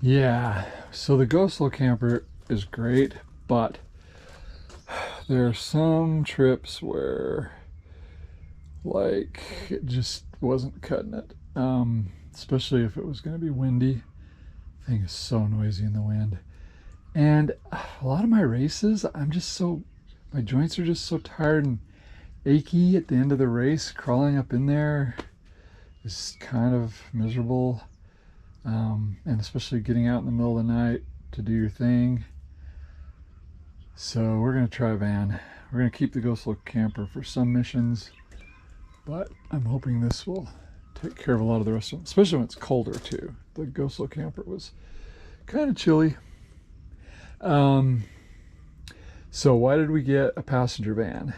Yeah, so the go slow camper is great, but there are some trips where like it just wasn't cutting it. Especially if it was going to be windy. The thing is so noisy in the wind. And a lot of my races, my joints are just so tired and achy at the end of the race. Crawling up in there is kind of miserable. And especially getting out in the middle of the night to do your thing. So we're going to try a van. We're going to keep the go slow camper for some missions, but I'm hoping this will take care of a lot of the rest of them, especially when it's colder too. The go slow camper was kind of chilly. So why did we get a passenger van?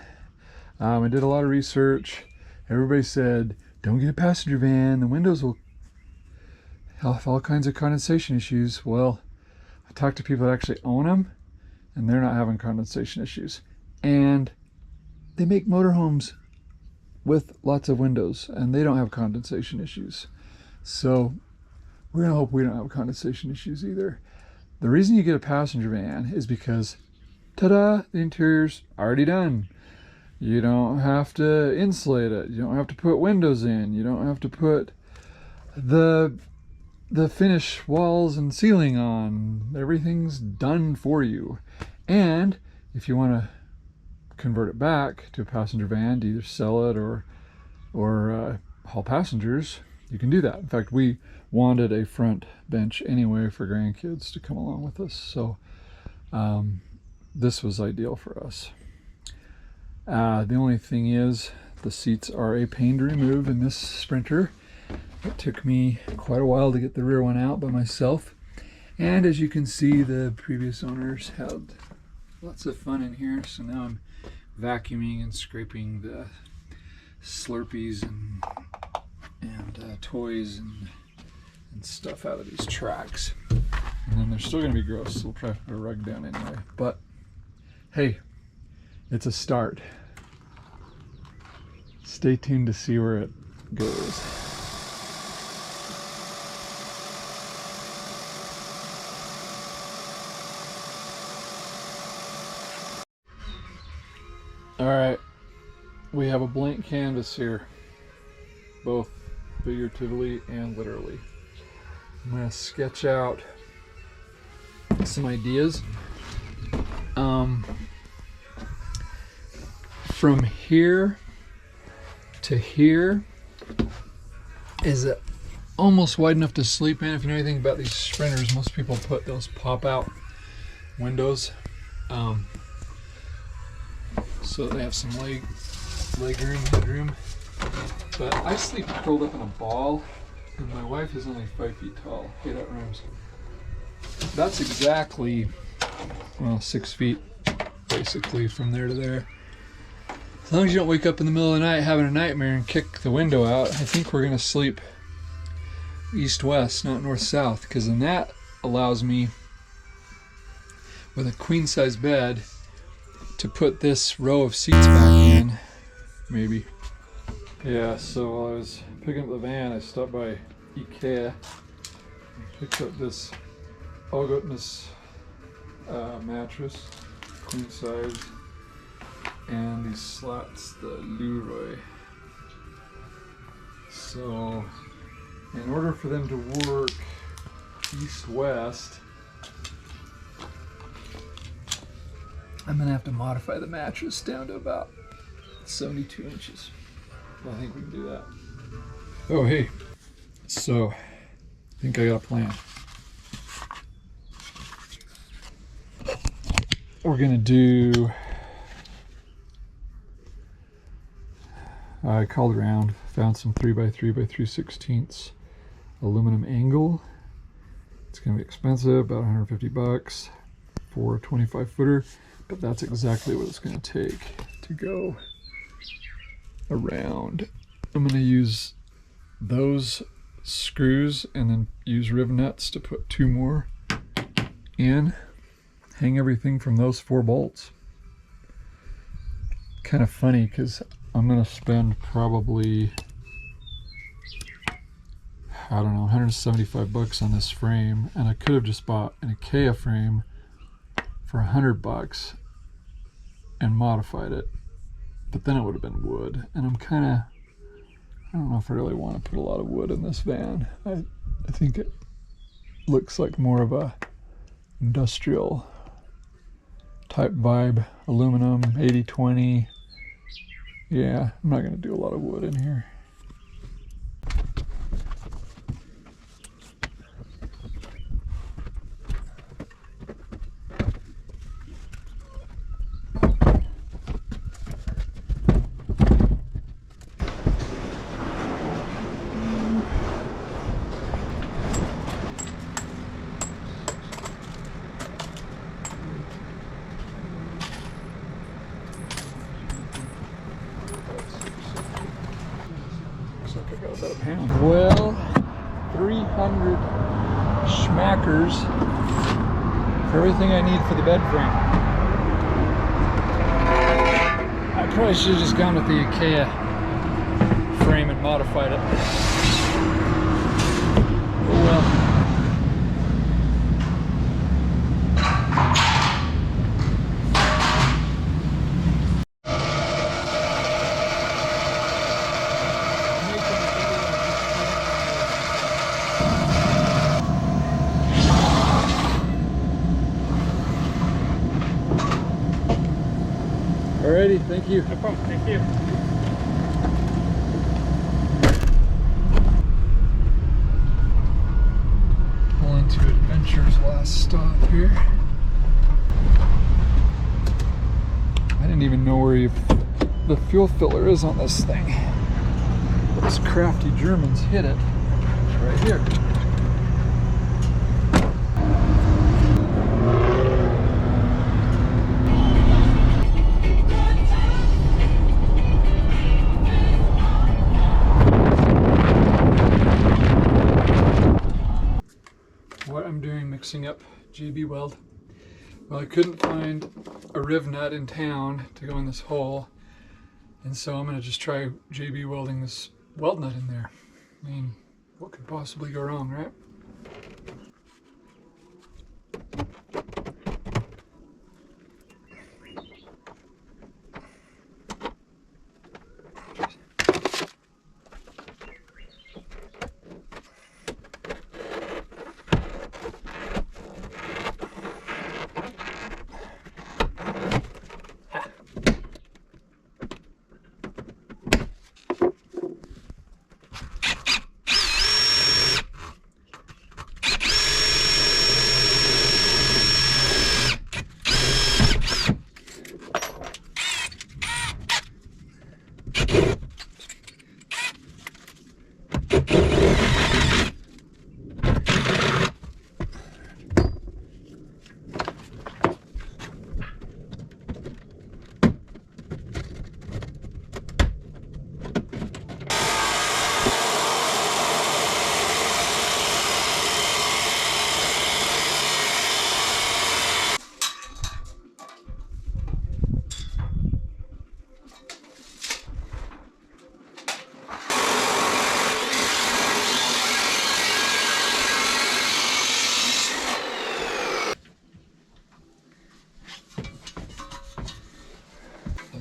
I did a lot of research. Everybody said, don't get a passenger van. The windows will have all kinds of condensation issues. Well, I talked to people that actually own them, and they're not having condensation issues. And they make motorhomes with lots of windows, and they don't have condensation issues. So we're gonna hope we don't have condensation issues either. The reason you get a passenger van is because, ta-da, the interior's already done. You don't have to insulate it. You don't have to put windows in. You don't have to put the finish walls and ceiling on. Everything's done for you. And if you want to convert it back to a passenger van to either sell it or haul passengers, you can do that. In fact, we wanted a front bench anyway for grandkids to come along with us, so this was ideal for us. The only thing is the seats are a pain to remove in this Sprinter. It took me quite a while to get the rear one out by myself, and as you can see, the previous owners had lots of fun in here, so now I'm vacuuming and scraping the Slurpees and toys and stuff out of these tracks. And then they're still going to be gross, so we'll probably put a rug down anyway. But hey, it's a start. Stay tuned to see where it goes. All right, we have a blank canvas here, both figuratively and literally. I'm going to sketch out some ideas. From here to here is almost wide enough to sleep in. If you know anything about these Sprinters, most people put those pop-out windows so that they have some leg room, headroom. But I sleep curled up in a ball, and my wife is only 5 feet tall. Okay, that rhymes. That's exactly, well, 6 feet, basically, from there to there. As long as you don't wake up in the middle of the night having a nightmare and kick the window out, I think we're going to sleep east-west, not north-south, because then that allows me, with a queen-size bed, to put this row of seats back in, maybe. Yeah, so while I was picking up the van, I stopped by IKEA and picked up this Allgoodness mattress, queen size, and these slats, the Leroy. So in order for them to work east-west, I'm gonna have to modify the mattress down to about 72 inches. I think we can do that. Oh, hey, so I think I got a plan. We're gonna do, I called around, found some 3x3 by 3/16 aluminum angle. It's gonna be expensive, about 150 bucks for a 25 footer, but that's exactly what it's gonna take to go around. I'm gonna use those screws and then use riv nuts to put 2 more in. Hang everything from those 4 bolts. Kind of funny because I'm gonna spend probably, I don't know, 175 bucks on this frame, and I could have just bought an IKEA frame for 100 bucks and modified it, but then it would have been wood, and I don't know if I really want to put a lot of wood in this van. I think it looks like more of a industrial type vibe. Aluminum, 80/20. Yeah, I'm not going to do a lot of wood in here. Well, 300 schmackers for everything I need for the bed frame. I probably should have just gone with the IKEA frame and modified it. Oh well. Alrighty, thank you. No problem, thank you. Pulling to Adventure's last stop here. I didn't even know where the fuel filler is on this thing. Those crafty Germans hid it. It's right here. Mixing up JB weld. Well, I couldn't find a riv nut in town to go in this hole, and so I'm going to just try JB welding this weld nut in there. I mean, what could possibly go wrong, right?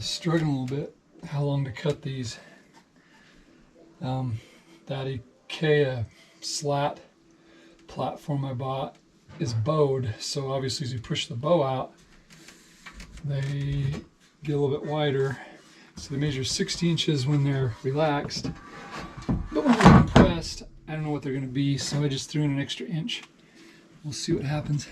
Struggling a little bit how long to cut these. That IKEA slat platform I bought is bowed, so obviously as you push the bow out they get a little bit wider, so they measure 60 inches when they're relaxed, but when they're compressed I don't know what they're going to be, so I just threw in an extra inch. We'll see what happens.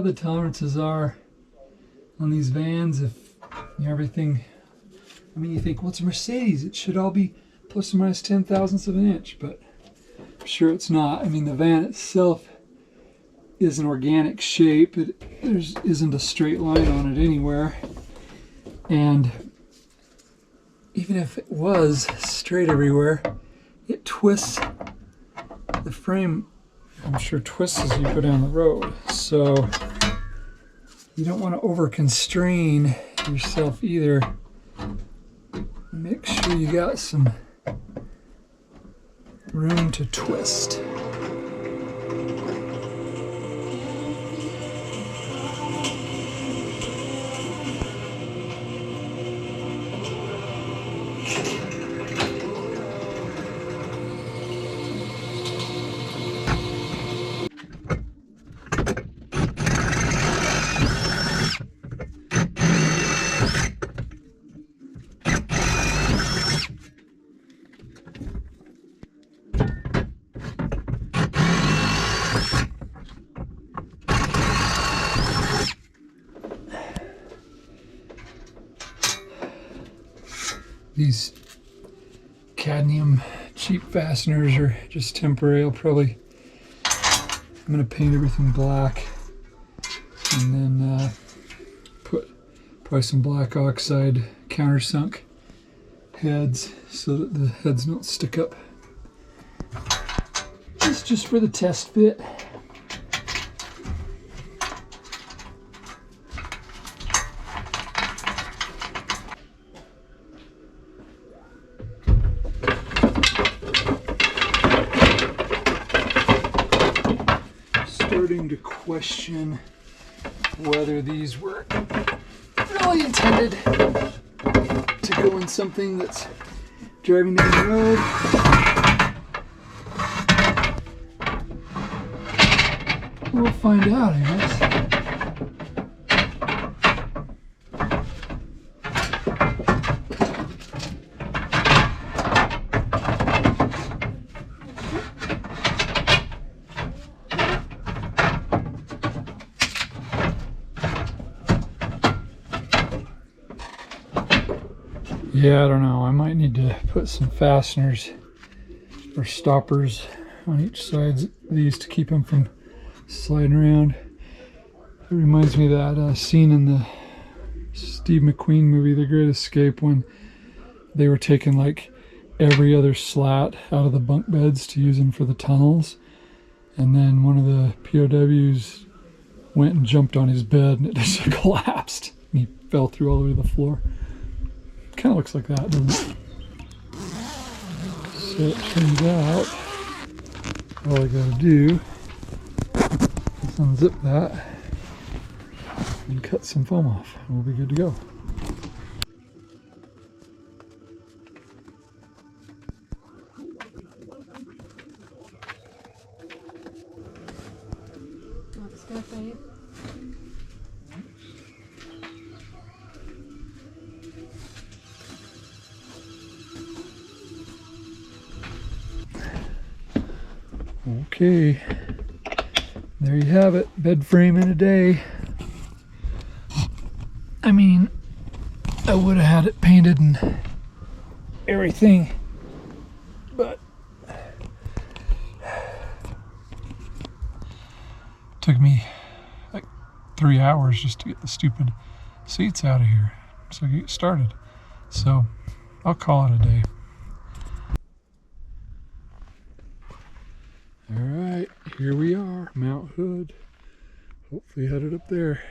the tolerances are on these vans. If everything, I mean, you think, well, it's a Mercedes, it should all be plus or minus 10 thousandths of an inch, but I'm sure it's not. I mean, the van itself is an organic shape. There isn't a straight line on it anywhere. And even if it was straight everywhere, it twists the frame, I'm sure, twists as you go down the road. So you don't want to over constrain yourself either. Make sure you got some room to twist. These cadmium cheap fasteners are just temporary. I'm gonna paint everything black and then put probably some black oxide countersunk heads so that the heads don't stick up. It's just for the test fit. Starting to question whether these were really intended to go in something that's driving down the road. We'll find out, I guess. Yeah, I don't know. I might need to put some fasteners or stoppers on each side of these to keep them from sliding around. It reminds me of that scene in the Steve McQueen movie, The Great Escape, when they were taking like every other slat out of the bunk beds to use them for the tunnels. And then one of the POWs went and jumped on his bed and it just collapsed. And he fell through all the way to the floor. Kind of looks like that, doesn't it? So it turns out all I gotta do is unzip that and cut some foam off and we'll be good to go. Okay, there you have it, bed frame in a day. I mean, I would have had it painted and everything, but it took me like 3 hours just to get the stupid seats out of here so I could get started. So I'll call it a day. All right, here we are, Mount Hood. Hopefully headed up there.